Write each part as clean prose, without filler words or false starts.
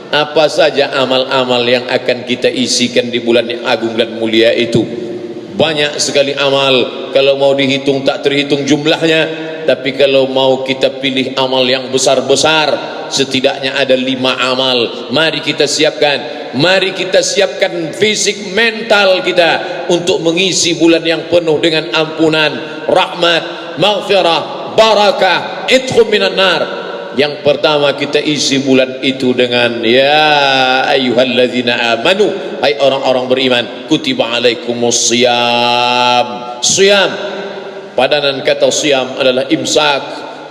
Apa saja amal-amal yang akan kita isikan di bulan yang agung dan mulia itu? Banyak sekali amal, kalau mau dihitung tak terhitung jumlahnya. Tapi kalau mau kita pilih amal yang besar-besar, setidaknya ada 5 amal. Mari kita siapkan, mari kita siapkan fisik mental kita untuk mengisi bulan yang penuh dengan ampunan, rahmat, maghfirah, barakah, itqum minan nar. Yang pertama kita isi bulan itu dengan ya ayyuhalladzina amanu, hai orang-orang beriman, kutiba alaikumus siyam. Siyam, padanan kata siyam adalah imsak.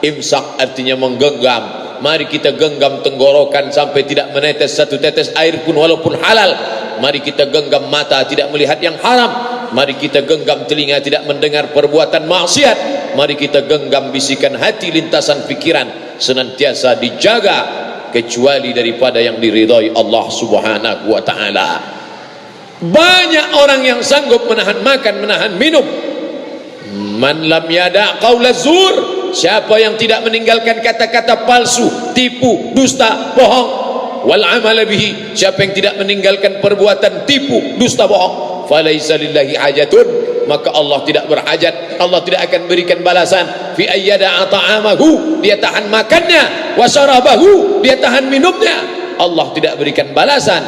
Imsak artinya menggenggam. Mari kita genggam tenggorokan sampai tidak menetes satu tetes air pun walaupun halal. Mari kita genggam mata tidak melihat yang haram. Mari kita genggam telinga tidak mendengar perbuatan maksiat. Mari kita genggam bisikan hati, lintasan pikiran senantiasa dijaga kecuali daripada yang diridhai Allah Subhanahu wa taala. Banyak orang yang sanggup menahan makan, menahan minum. Man lam yada' qaula zur, siapa yang tidak meninggalkan kata-kata palsu, tipu, dusta, bohong, wal amal bihi, siapa yang tidak meninggalkan perbuatan tipu, dusta, bohong, falaisa lillahi hajatun, maka Allah tidak berhajat, Allah tidak akan berikan balasan fi ayyada ta'amahu, dia tahan makannya, wa syarabahu, dia tahan minumnya, Allah tidak berikan balasan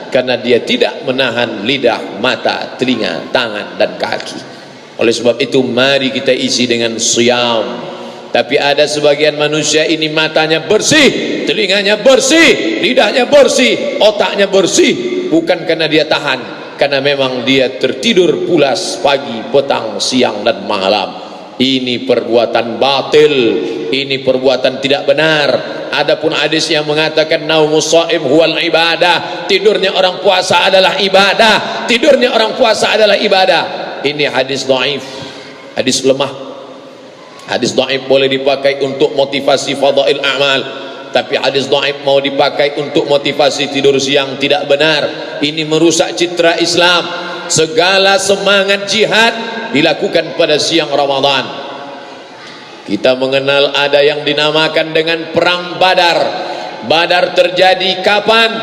karena dia tidak menahan lidah, mata, telinga, tangan dan kaki. Oleh sebab itu mari kita isi dengan siyam. Tapi ada sebagian manusia ini matanya bersih, telinganya bersih, lidahnya bersih, otaknya bersih, bukan karena dia tahan, karena memang dia tertidur pulas pagi, petang, siang dan malam. Ini perbuatan batil, ini perbuatan tidak benar. Adapun hadis yang mengatakan naumus shaim huwal ibadah, tidurnya orang puasa adalah ibadah, tidurnya orang puasa adalah ibadah. Ini hadis dhaif, hadis lemah. Hadis dhaif boleh dipakai untuk motivasi fadail amal, tapi hadis dhaif mau dipakai untuk motivasi tidur siang tidak benar. Ini merusak citra Islam. Segala semangat jihad dilakukan pada siang Ramadan. Kita mengenal ada yang dinamakan dengan perang Badar. Badar terjadi kapan?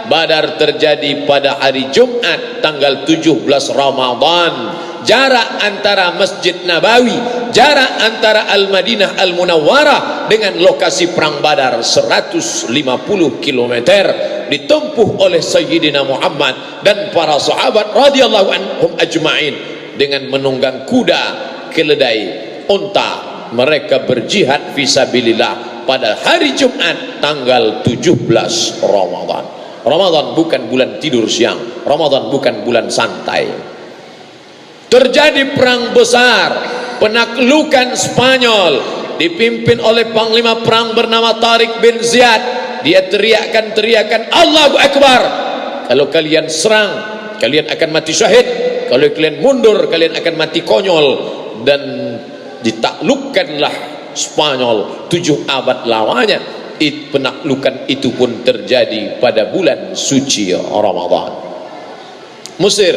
Badar terjadi pada hari Jumat tanggal 17 Ramadan. Jarak antara Masjid Nabawi, jarak antara Al-Madinah Al-Munawwarah dengan lokasi perang Badar 150 km, ditempuh oleh Sayyidina Muhammad dan para sahabat radhiyallahu anhum ajma'in dengan menunggang kuda, keledai, unta. Mereka berjihad fisabilillah pada hari Jumat tanggal 17 Ramadan. Ramadan bukan bulan tidur siang, Ramadan bukan bulan santai. Terjadi perang besar, penaklukan Spanyol dipimpin oleh panglima perang bernama Tariq bin Ziyad. Dia teriakan Allahu Akbar. Kalau kalian serang, kalian akan mati syahid. Kalau kalian mundur, kalian akan mati konyol. Dan ditaklukkanlah Spanyol 7 abad lamanya. Penaklukan itu pun terjadi pada bulan suci Ramadan. Mesir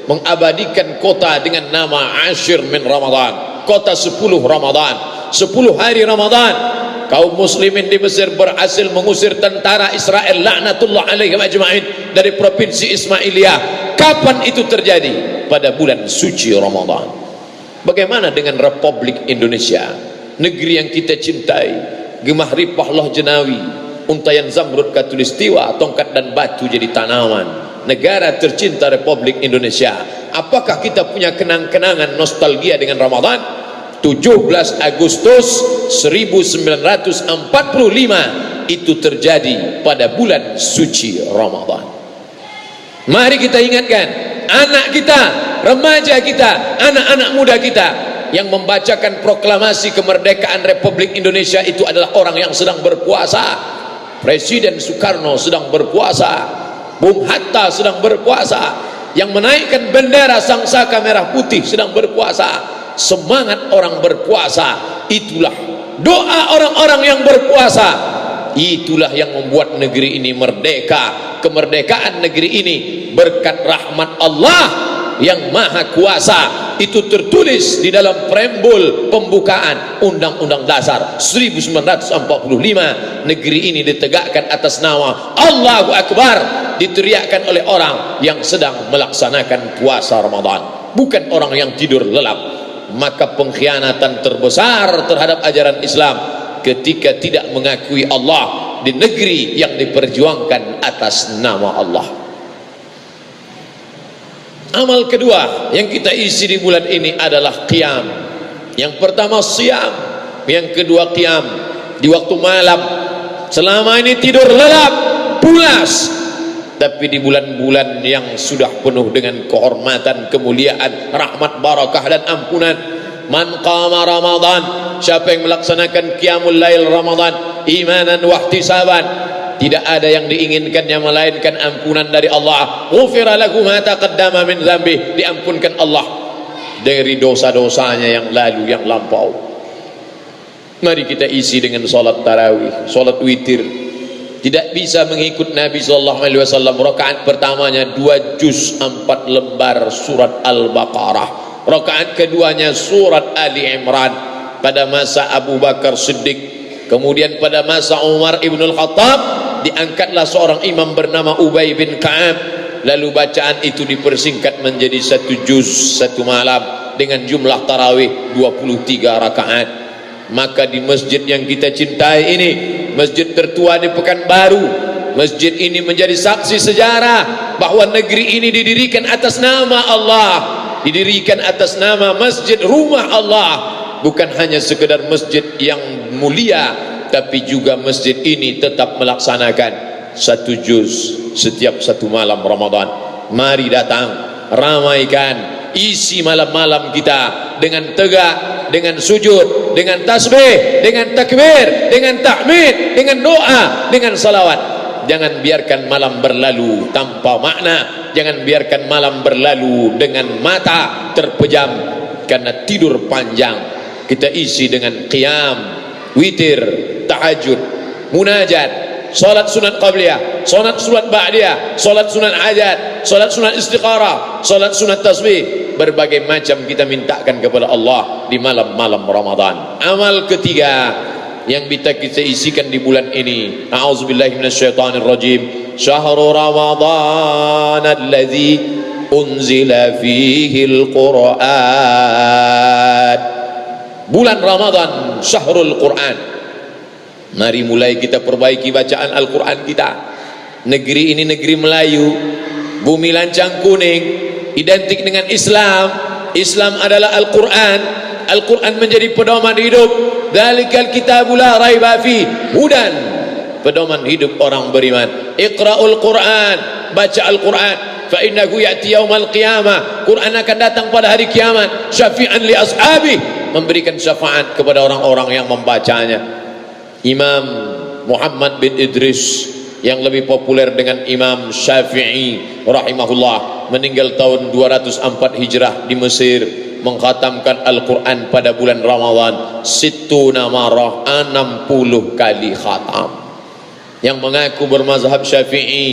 mengabadikan kota dengan nama Ashir min Ramadan, kota 10 Ramadan, 10 hari Ramadan. Kaum muslimin di Mesir berhasil mengusir tentara Israel laknatullah alaihim ajma'in dari provinsi Ismailiyah. Kapan itu terjadi? Pada bulan suci Ramadan. Bagaimana dengan Republik Indonesia, negeri yang kita cintai, gemah ripah loh jenawi, untayan zamrud katulistiwa, tongkat dan batu jadi tanaman, negara tercinta Republik Indonesia. Apakah kita punya kenang-kenangan nostalgia dengan Ramadan? 17 Agustus 1945 itu terjadi pada bulan suci Ramadan. Mari kita ingatkan anak kita, remaja kita, anak-anak muda kita yang membacakan proklamasi kemerdekaan Republik Indonesia itu adalah orang yang sedang berpuasa. Presiden Soekarno sedang berpuasa, Bung Hatta sedang berpuasa, yang menaikkan bendera sangsaka merah putih sedang berpuasa. Semangat orang berpuasa itulah, doa orang-orang yang berpuasa itulah yang membuat negeri ini merdeka. Kemerdekaan negeri ini berkat rahmat Allah yang maha kuasa, itu tertulis di dalam preambul pembukaan Undang-Undang Dasar 1945. Negeri ini ditegakkan atas nama Allahu Akbar, diteriakkan oleh orang yang sedang melaksanakan puasa Ramadan, bukan orang yang tidur lelap. Maka pengkhianatan terbesar terhadap ajaran Islam ketika tidak mengakui Allah di negeri yang diperjuangkan atas nama Allah. Amal kedua yang kita isi di bulan ini adalah qiyam. Yang pertama siyam, yang kedua qiyam. Di waktu malam, selama ini tidur lelap, pulas. Tapi di bulan-bulan yang sudah penuh dengan kehormatan, kemuliaan, rahmat, barakah dan ampunan, man qama Ramadan, siapa yang melaksanakan qiyamul lail Ramadan imanan wa ihtisaban, tidak ada yang diinginkannya melainkan ampunan dari Allah. Ghufira lahu ma taqaddama min dzambi, diampunkan Allah dari dosa-dosanya yang lalu, yang lampau. Mari kita isi dengan salat tarawih, salat witir. Tidak bisa mengikut Nabi SAW. Rakaat pertamanya 2 juz 4 lembar surat Al-Baqarah, rakaat keduanya surat Ali Imran. Pada masa Abu Bakar Siddiq, kemudian pada masa Umar Ibn Al-Khattab, diangkatlah seorang imam bernama Ubay bin Ka'ab. Lalu bacaan itu dipersingkat menjadi 1 juz 1 malam dengan jumlah tarawih 23 rakaat. Maka di masjid yang kita cintai ini, masjid tertua di Pekanbaru, masjid ini menjadi saksi sejarah bahwa negeri ini didirikan atas nama Allah, didirikan atas nama masjid rumah Allah. Bukan hanya sekedar masjid yang mulia, tapi juga masjid ini tetap melaksanakan 1 juz setiap 1 malam Ramadan. Mari datang, ramaikan, isi malam-malam kita dengan tegak, dengan sujud, dengan tasbih, dengan takbir, dengan tahmid, dengan doa, dengan salawat. Jangan biarkan malam berlalu tanpa makna. Jangan biarkan malam berlalu dengan mata terpejam karena tidur panjang. Kita isi dengan qiyam, witir, tahajud, munajat, salat sunat qabliyah, salat sunat ba'diyah, salat sunat hajat, salat sunat istiqarah, salat sunat tasbih. Berbagai macam kita mintakan kepada Allah di malam-malam Ramadan. Amal ketiga yang kita isikan di bulan ini, a'udzubillahi minasyaitonirrajim, syahrul ramadhan alladzi unzila fihi al-Qur'an. Bulan Ramadan, syahrul Quran. Mari mulai kita perbaiki bacaan Al-Quran kita. Negeri ini negeri Melayu, bumi lancang kuning, identik dengan Islam. Islam adalah Al-Quran. Al-Quran menjadi pedoman hidup. Dzalikal kitabul la raiba fi hudan, pedoman hidup orang beriman. Iqra'ul Quran, baca Al-Quran. Fa innahu ya'ti yaumal qiyamah, Quran akan datang pada hari kiamat. Syafi'an li ashabi, memberikan syafaat kepada orang-orang yang membacanya. Imam Muhammad bin Idris yang lebih populer dengan Imam Syafi'i rahimahullah, meninggal tahun 204 Hijrah di Mesir, mengkhatamkan Al-Quran pada bulan Ramadan sittuna marah, 60 kali khatam. Yang mengaku bermazhab Syafi'i,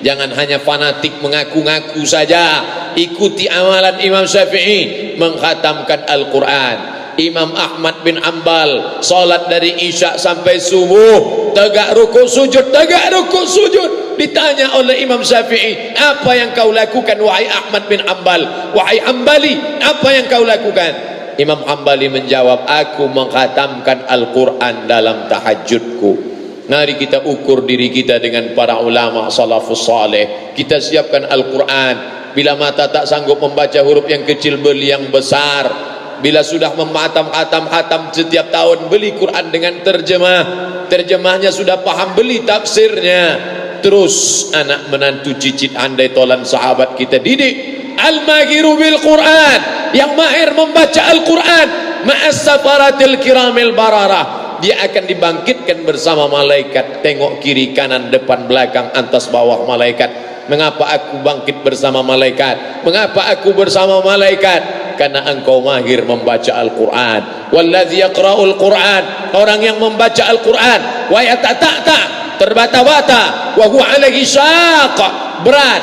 jangan hanya fanatik mengaku-ngaku saja, ikuti amalan Imam Syafi'i mengkhatamkan Al-Quran. Imam Ahmad bin Ambal salat dari Isya sampai subuh, tegak rukuk sujud, tegak rukuk sujud. Ditanya oleh Imam Syafi'i, apa yang kau lakukan wahai Ahmad bin Ambal, wahai Ambali, apa yang kau lakukan? Imam Ambali menjawab, aku mengkhatamkan Al-Quran dalam tahajudku. Mari kita ukur diri kita dengan para ulama salafus saleh. Kita siapkan Al-Quran. Bila mata tak sanggup membaca huruf yang kecil, beli yang besar. Bila sudah mematam-hatam setiap tahun, beli Quran dengan terjemah. Terjemahnya sudah paham, beli tafsirnya. Terus anak menantu cicit andai tolan sahabat kita didik. Al-mahiru bil Quran, yang mahir membaca Al-Quran, ma'as safaratil kiramil bararah, dia akan dibangkitkan bersama malaikat. Tengok kiri kanan depan belakang atas bawah malaikat. Mengapa aku bangkit bersama malaikat? Mengapa aku bersama malaikat? Karena engkau mahir membaca Al-Quran. Walladzi yaqra'ul Quran, orang yang membaca Al-Quran, wa yatata'ta, terbata-bata, wa huwa alaihi syaq, berat.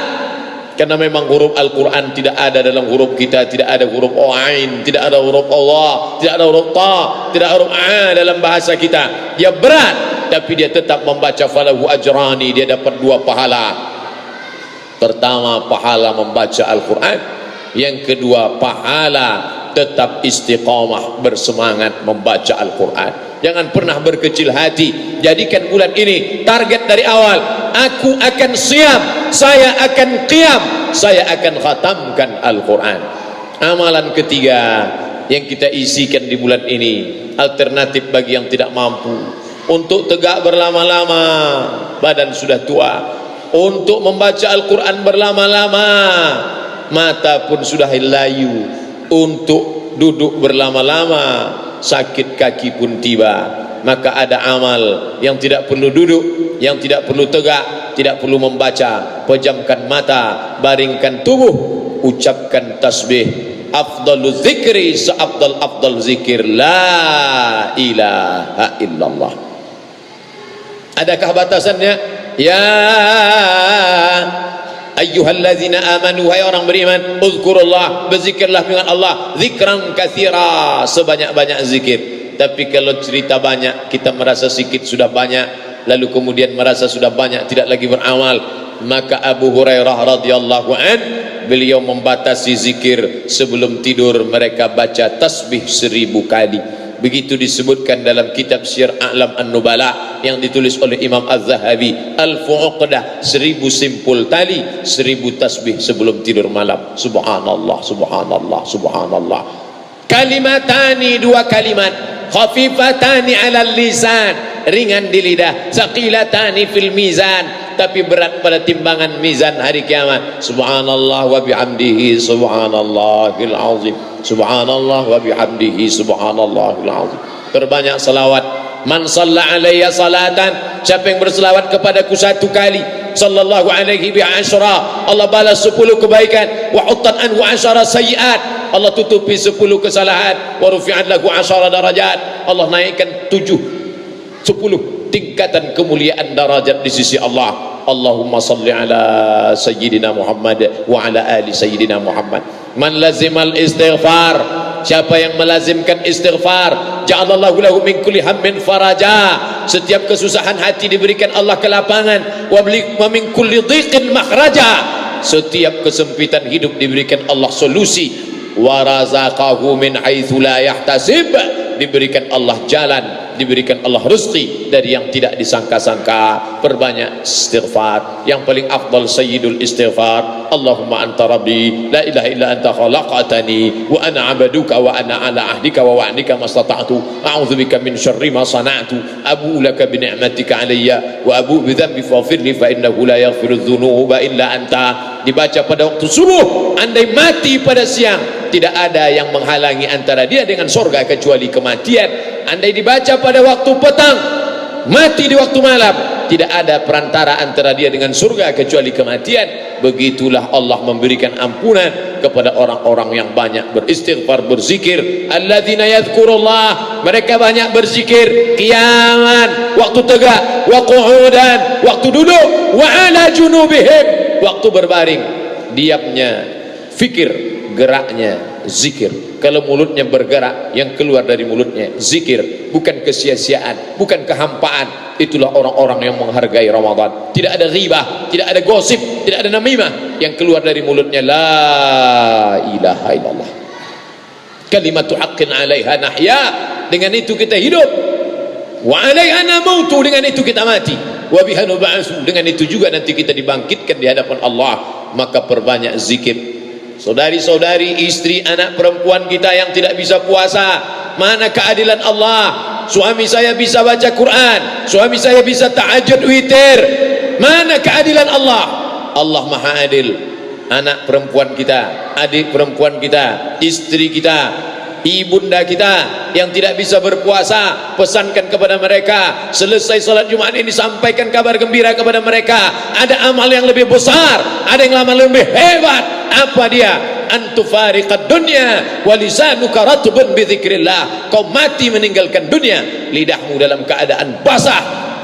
karena memang huruf Al-Quran tidak ada dalam huruf kita, tidak ada huruf Ain, tidak ada huruf Allah, tidak ada huruf Ta, tidak ada huruf A dalam bahasa kita. Dia berat, tapi dia tetap membaca falahu ajrani, dia dapat 2 pahala. Pertama, pahala membaca Al-Quran. Yang kedua, pahala tetap istiqamah, bersemangat membaca Al-Quran. Jangan pernah berkecil hati. Jadikan bulan ini target dari awal. Aku akan siap, saya akan qiyam, saya akan khatamkan Al-Quran. Amalan ketiga yang kita isikan di bulan ini, alternatif bagi yang tidak mampu untuk tegak berlama-lama, badan sudah tua, untuk membaca Al-Quran berlama-lama, mata pun sudah layu, untuk duduk berlama-lama, sakit kaki pun tiba. Maka ada amal yang tidak perlu duduk, yang tidak perlu tegak, tidak perlu membaca. Pejamkan mata, baringkan tubuh, ucapkan tasbih. Afdalu zikri, seafdal zikir la ilaha illallah. Adakah batasannya? Ya ayyuhalladzina amanu, hai orang beriman, uzkurullah, berzikirlah dengan Allah, zikran katsira, sebanyak-banyak zikir. Tapi kalau cerita banyak, kita merasa sikit sudah banyak, lalu kemudian merasa sudah banyak, tidak lagi beramal. Maka Abu Hurairah radhiyallahu an, beliau membatasi zikir sebelum tidur, mereka baca tasbih 1000 kali. Begitu disebutkan dalam kitab Syiar A'lam An-Nubala yang ditulis oleh Imam Az-Zahabi, Al-Fu'uqdah, 1000 simpul tali, 1000 tasbih sebelum tidur malam. Subhanallah, subhanallah, subhanallah. Kalimatani, 2 kalimat, khafifatani 'alal lisan, ringan di lidah, saqilatani fil mizan, tapi berat pada timbangan mizan hari kiamat. Subhanallah wa bihamdihi subhanallahil azim, subhanallah wa bihamdihi subhanallahil azim. Perbanyak salawat. Man shalla alayya salatan, siapa yang berselawat kepadaku 1 kali, sallallahu alaihi bi asyra, Allah balas 10 kebaikan. Wa huttan anhu asyara sayyiat, Allah tutupi 10 kesalahan. Wa rufi'at lahu asyara darajat, Allah naikkan 10 tingkatan kemuliaan darajat di sisi Allah. Allahumma salli ala sayyidina Muhammad wa ala ali sayyidina Muhammad. Man lazimal istighfar, siapa yang melazimkan istighfar, ja'alallahu lahu min kulli hammin faraja, setiap kesusahan hati diberikan Allah kelapangan. Wa min kulli dhiqin makhraja, setiap kesempitan hidup diberikan Allah solusi. Wa razaqahu min haitsu la yahtasib, diberikan Allah jalan, diberikan Allah rezeki dari yang tidak disangka-sangka. Perbanyak istighfar. Yang paling afdal sayyidul istighfar, Allahumma anta rabbi la ilaha illa anta khalaqtani wa ana 'abduka wa ana 'ala ahdika wa wa'dika mastata'tu a'udzubika min syarri ma sana'tu abu'u laka bi ni'matika 'alayya wa abu'u bi dhanbi faghfir li fa innahu la yaghfiru dzunuba illa anta. Dibaca pada waktu subuh. Andai mati pada siang, tidak ada yang menghalangi antara dia dengan surga kecuali kematian. Andai dibaca pada waktu petang, mati di waktu malam, tidak ada perantara antara dia dengan surga kecuali kematian. Begitulah Allah memberikan ampunan kepada orang-orang yang banyak beristighfar, berzikir. Alladzina yadhkurullah, mereka banyak berzikir qiyaman, waktu tegak, wa qu'udan, waktu duduk, wa ala junubihim, waktu berbaring. Diamnya fikir, geraknya zikir. Kalau mulutnya bergerak, yang keluar dari mulutnya zikir, bukan kesia-siaan, bukan kehampaan. Itulah orang-orang yang menghargai Ramadan. Tidak ada ghibah, tidak ada gosip, tidak ada namimah. Yang keluar dari mulutnya la ilaha illallah, kalimatu haqqin 'alaiha nahya, dengan itu kita hidup. Wa 'alaiha namutu, dengan itu kita mati. Wa biha nub'atsu, dengan itu juga nanti kita dibangkitkan di hadapan Allah. Maka perbanyak zikir. Saudari-saudari, istri, anak perempuan kita yang tidak bisa puasa, mana keadilan Allah? Suami saya bisa baca Quran, suami saya bisa tahajud witir, mana keadilan Allah? Allah maha adil. Anak perempuan kita, adik perempuan kita, istri kita, ibunda kita yang tidak bisa berpuasa, pesankan kepada mereka, selesai salat Jumat ini sampaikan kabar gembira kepada mereka. Ada amal yang lebih besar, ada yang amal lebih hebat. Apa dia? Antufariqad dunya wa lisanuka ratbun bi dzikrillah. Kau mati meninggalkan dunia, lidahmu dalam keadaan basah,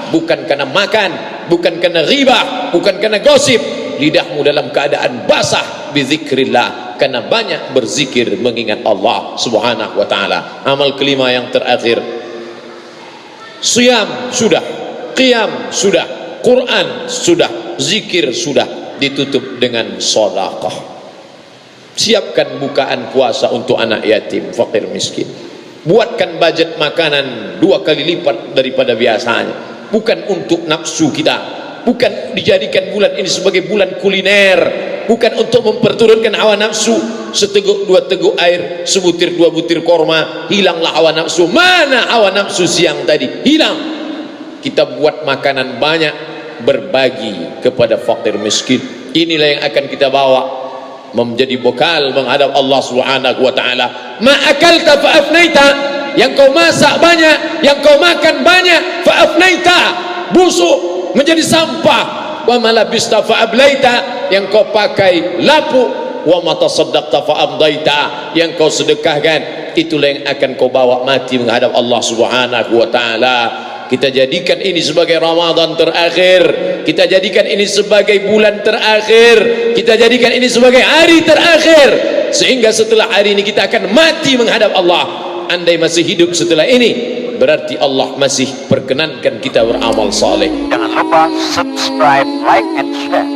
bukan karena makan, bukan karena ghibah, bukan karena gosip, lidahmu dalam keadaan basah bizikrillah, karena banyak berzikir mengingat Allah subhanahu wa ta'ala. Amal kelima yang terakhir, siyam sudah, qiyam sudah, Quran sudah, zikir sudah, ditutup dengan sedekah. Siapkan bukaan puasa untuk anak yatim, fakir miskin. Buatkan budget makanan 2 kali lipat daripada biasanya. Bukan untuk nafsu kita, bukan dijadikan bulan ini sebagai bulan kuliner, bukan untuk memperturunkan hawa nafsu. Seteguk 2 teguk air, sebutir 2 butir korma, hilanglah hawa nafsu. Mana hawa nafsu siang tadi? Hilang. Kita buat makanan banyak, berbagi kepada fakir miskin. Inilah yang akan kita bawa menjadi bekal menghadap Allah Subhanahu wa taala. Ma akalta fa afnaita, yang kau masak banyak, yang kau makan banyak, fa afnaita, busuk menjadi sampah. Wa ma labista fa ablaita, yang kau pakai lapuk. Wa ma tasaddaqta fa amdaita, yang kau sedekahkan, itulah yang akan kau bawa mati menghadap Allah Subhanahu wa taala. Kita jadikan ini sebagai Ramadan terakhir, kita jadikan ini sebagai bulan terakhir, kita jadikan ini sebagai hari terakhir, sehingga setelah hari ini kita akan mati menghadap Allah. Andai masih hidup setelah ini, berarti Allah masih perkenankan kita beramal saleh. Jangan lupa subscribe, like, and share.